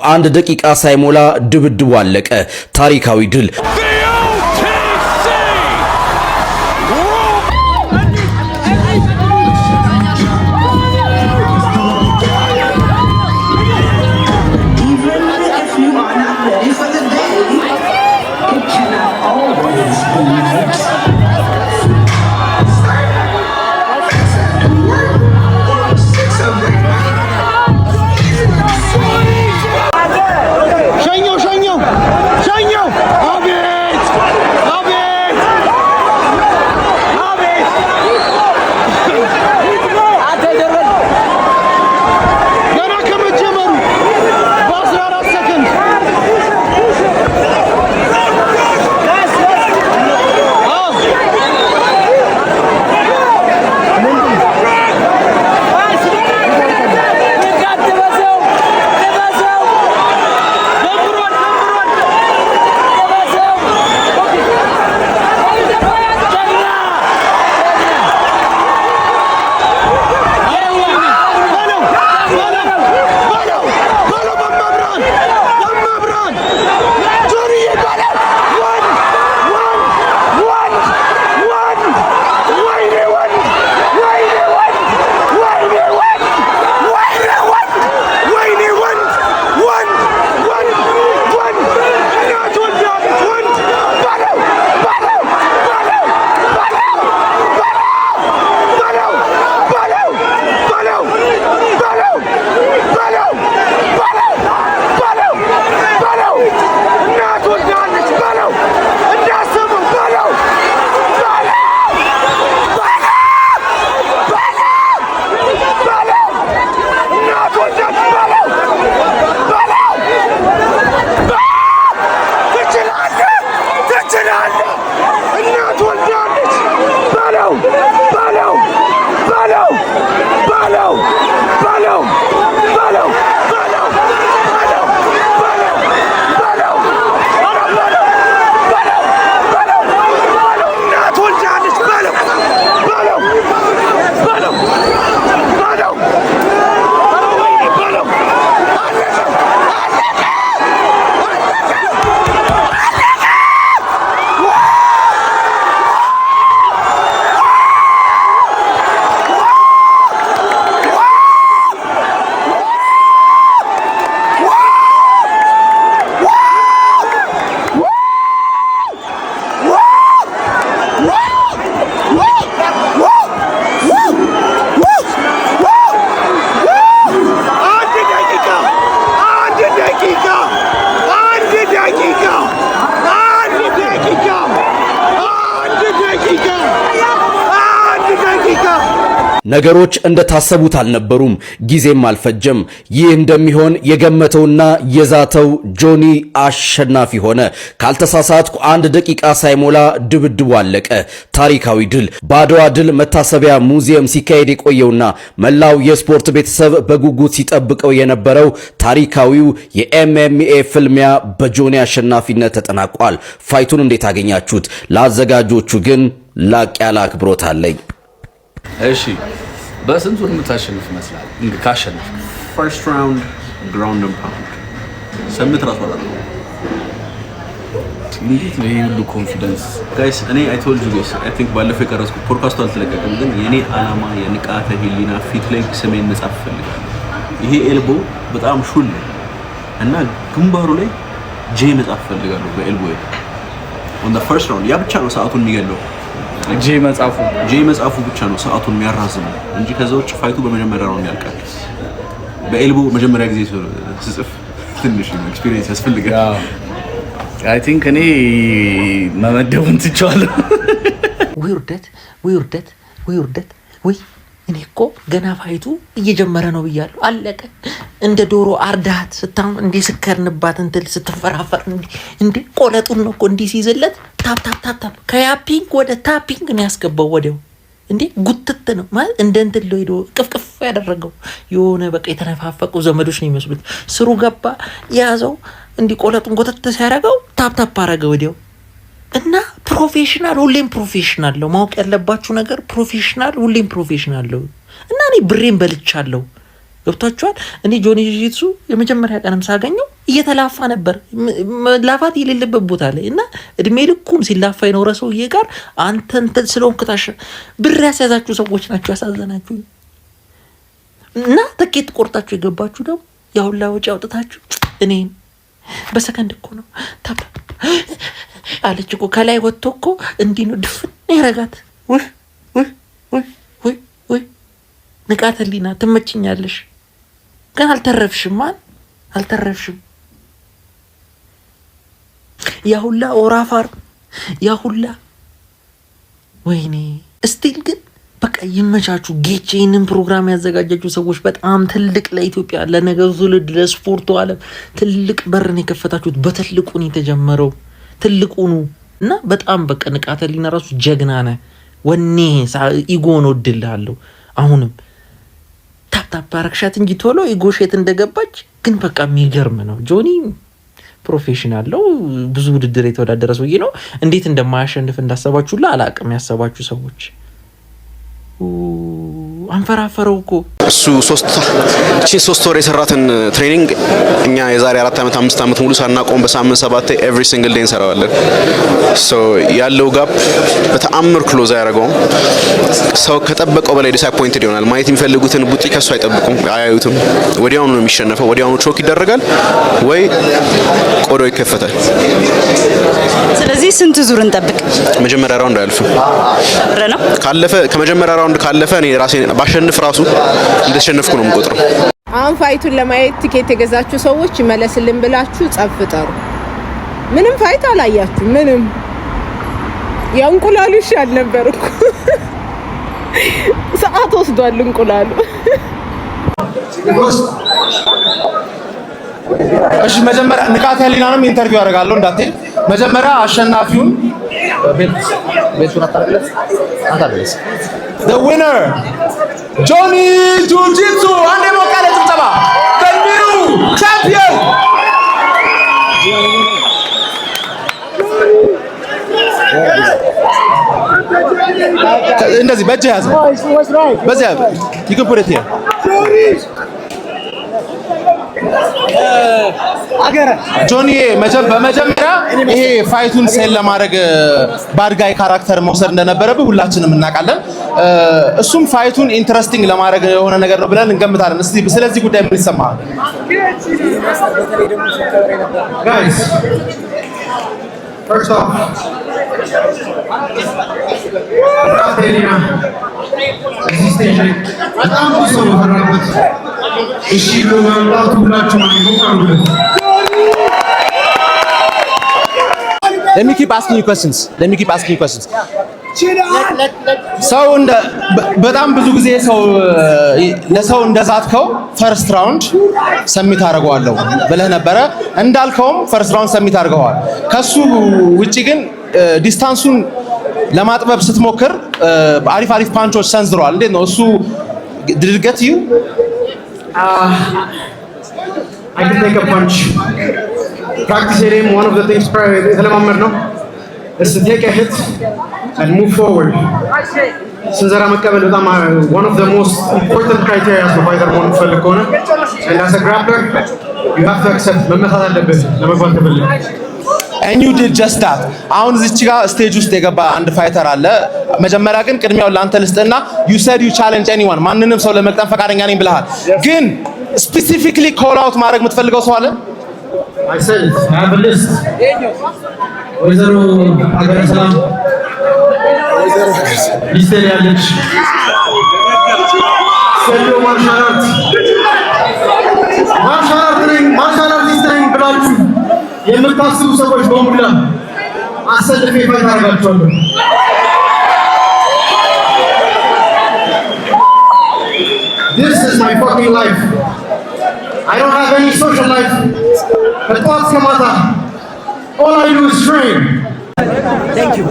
አንድ ደቂቃ ሳይሞላ ድብድቡ አለቀ። ታሪካዊ ድል ነገሮች እንደታሰቡት አልነበሩም። ጊዜም አልፈጀም። ይህ እንደሚሆን የገመተውና የዛተው ጆኒ አሸናፊ ሆነ። ካልተሳሳትኩ አንድ ደቂቃ ሳይሞላ ድብድቡ አለቀ። ታሪካዊ ድል በአድዋ ድል መታሰቢያ ሙዚየም ሲካሄድ የቆየውና መላው የስፖርት ቤተሰብ በጉጉት ሲጠብቀው የነበረው ታሪካዊው የኤምኤምኤ ፍልሚያ በጆኒ አሸናፊነት ተጠናቋል። ፋይቱን እንዴት አገኛችሁት? ለአዘጋጆቹ ግን ላቅ ያለ አክብሮት አለኝ። እሺ በስንት ወር የምታሸንፍ ይመስላል? እንግዲህ ካሸነፍ ፈርስት ራውንድ ግራውንድ ኤንድ ፓውንድ ሰምት ራስ ወራለ እንዴት ነው ይሄ ሁሉ ኮንፊደንስ ጋይስ? እኔ አይ ቶልድ ዩ ጋይስ አይ ቲንክ ባለፈው የቀረጽኩት ፖድካስቱ አልተለቀቀም፣ ግን የኔ አላማ የንቃተ ህሊና ፊት ላይ ስሜን መጻፍ ፈልጋለሁ። ይሄ ኤልቦ በጣም ሹል እና ግንባሩ ላይ ጄ መጻፍ ፈልጋለሁ በኤልቦ on the first round። ያ ብቻ ነው ሰዓቱን የሚገለው። ጄ መጻፉ ብቻ ነው ሰዓቱን የሚያራዝመው እንጂ ከዛ ውጭ ፋይቱ በመጀመሪያ ነው የሚያልቀው። በኤልቦ መጀመሪያ ጊዜ ስጽፍ ትንሽ ኤክስፒሪየንስ ያስፈልጋል። አይ ቲንክ እኔ መመደቡን ትቻለሁ። ውርደት እኔ እኮ ገና ፋይቱ እየጀመረ ነው ብያለሁ። አለቀ። እንደ ዶሮ አርዳት ስታም እንዴ ስከርንባት እንትን ስትፈራፈር እንዴ ቆለጡን ነው እኮ እንዴ ሲይዝለት ታፕ ከያፒንግ ወደ ታፒንግ ነው ያስገባው ወዲያው። እንዴ ጉትት ነው ማለት እንደ እንትን ሄዶ ቅፍቅፍ ያደረገው የሆነ በቃ የተነፋፈቁ ዘመዶች ነው የሚመስሉት። ስሩ ገባ ያዘው እንዴ ቆለጡን ጎተተ ሲያደርገው ታፕ አረገ ወዲያው። እና ፕሮፌሽናል ሁሌም ፕሮፌሽናል ነው። ማወቅ ያለባችሁ ነገር ፕሮፌሽናል ሁሌም ፕሮፌሽናል ነው። እና እኔ ብሬን በልቻለሁ። ገብታችኋል እኔ ጆኒ ጂጂትሱ የመጀመሪያ ቀንም ሳገኘው እየተላፋ ነበር ላፋት የሌለበት ቦታ ላይ እና እድሜ ልኩን ሲላፋ የኖረ ሰውዬ ጋር አንተ ስለሆንክ ብር ያስያዛችሁ ሰዎች ናችሁ ያሳዘናችሁ እና ትኬት ቆርጣችሁ የገባችሁ ደግሞ ያሁላ ወጪ አውጥታችሁ እኔን በሰከንድ እኮ ነው ታባ አለች እኮ ከላይ ወጥቶ እኮ እንዲህ ነው ድፍን ያረጋት ወይ ንቃተ ህሊና ትመጭኛለሽ ግን አልተረፍሽም አልተረፍሽም ያሁላ ኦራፋር ያሁላ ወይኔ ስቲል ግን በቃ ይመቻቹ ጌቼንን ፕሮግራም ያዘጋጃችሁ ሰዎች በጣም ትልቅ ለኢትዮጵያ ለነገሩ ትውልድ ለስፖርቱ ዓለም ትልቅ በርን የከፈታችሁት በትልቁ ነው የተጀመረው ትልቁኑ እና በጣም በቃ ንቃተ ህሊና ራሱ ጀግና ነህ ወኔ ኢጎን ወድልሃለሁ አሁንም ታፕታፕ አረክሻት እንጂ ቶሎ ኢጎሼት እንደገባች ግን በቃ የሚገርም ነው ጆኒ ፕሮፌሽናል ነው ብዙ ውድድር የተወዳደረ ሰውዬ ነው እንዴት እንደማያሸንፍ እንዳሰባችሁላ አላቅም ያሰባችሁ ሰዎች አንፈራፈረው እኮ እሱ 3 ወር የሰራትን ትሬኒንግ እኛ የዛሬ 4 አመት 5 አመት ሙሉ ሳናቆም በሳምንት 7 ኤቭሪ ሲንግል ዴይ እንሰራዋለን ሶ ያለው ጋፕ በተአምር ክሎዝ ያደርገው ሰው ከጠበቀው በላይ ዲስአፖይንትድ ይሆናል ማየት የሚፈልጉትን ቡጢ ከሱ አይጠብቁም አያዩትም ወዲያውኑ ነው የሚሸነፈው ወዲያውኑ ቾክ ይደረጋል ወይ ቆዶ ይከፈታል ስለዚህ ስንት ዙር እንጠብቅ መጀመሪያ ራውንድ አያልፍም ነው ካለፈ ከመጀመሪያ ራውንድ ካለፈ እኔ ራሴ ባሸንፍ ራሱ እንደተሸነፍኩ ነው የምቆጥረው አሁን ፋይቱን ለማየት ቲኬት የገዛችሁ ሰዎች ይመለስልን ብላችሁ ጸፍጠሩ ምንም ፋይት አላያችሁ ምንም ያንቁላሉ ይሻል ነበር እኮ ሰዓት ወስዷል እንቁላሉ እሺ መጀመሪያ ንቃተ ህሊናንም ኢንተርቪው አደርጋለሁ እንዳትሄድ መጀመሪያ አሸናፊውን ቤቱን አታደርስ the winner Johnny Jiu-Jitsu አንዴ ሞቃለ ጭብጨባ the new champion እንደዚህ በእጅ ያዘ በዚያ you can put it here ጆኒ በመጀመሪያ ይሄ ፋይቱን ሴል ለማድረግ ባድጋይ ካራክተር መውሰድ እንደነበረብህ ሁላችንም እናውቃለን እሱም ፋይቱን ኢንትረስቲንግ ለማድረግ የሆነ ነገር ነው ብለን እንገምታለን እስቲ ስለዚህ ጉዳይ ምን ይሰማሃል guys first off እዚህ ስቴጅ በጣም ብዙ ሰው ተራበት እሺ ለማምጣት ሁላችሁም አንጎካሉ Let me keep asking you questions ሰው እንደ በጣም ብዙ ጊዜ ሰው ለሰው እንደዛትከው ፈርስት ራውንድ ሰሚት አደርገዋለሁ ብለህ ነበረ እንዳልከውም ፈርስት ራውንድ ሰሚት አድርገዋል ከሱ ውጪ ግን ዲስታንሱን ለማጥበብ ስትሞክር አሪፍ ፓንቾች ሰንዝሯል እንዴት ነው እሱ did it get you I can take a punch practice him one of the things ተለማመድ ነው is to take a hit and move forward ስንዘራ መቀበል በጣም one of the most important criteria of fighter መሆን ፈልግ ከሆነ and as a grappler you have to accept መመታት አለብህ ለመግባት ተፈልግ and you did just that አሁን እዚህ ጋር ስቴጅ ውስጥ የገባ አንድ ፋይተር አለ መጀመሪያ ግን ቅድሚያው ላንተ ልስጥና you said you challenge anyone ማንንም ሰው ለመቅጠም ፈቃደኛ ነኝ ብለሃል ግን specifically call out ማድረግ የምትፈልገው ሰው አለ I said I have a list ወይዘሮ አገረሰላም ሊስቴል ያለች ሰሎ ማርሻላት ሊስቴል ብላችሁ የምታስቡ ሰዎች በሙሉ አሰልፌ ፋይት አደርጋችኋለሁ This is my fucking life I don't have any social life but what's kamata all I do is train Thank you.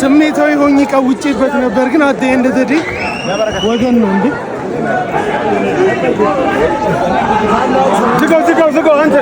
ስሜታዊ ሆኜ ቀውጬበት ነበር ግን አደ እንደተዲ ወገን ነው እንዴ ዝጋው አንተ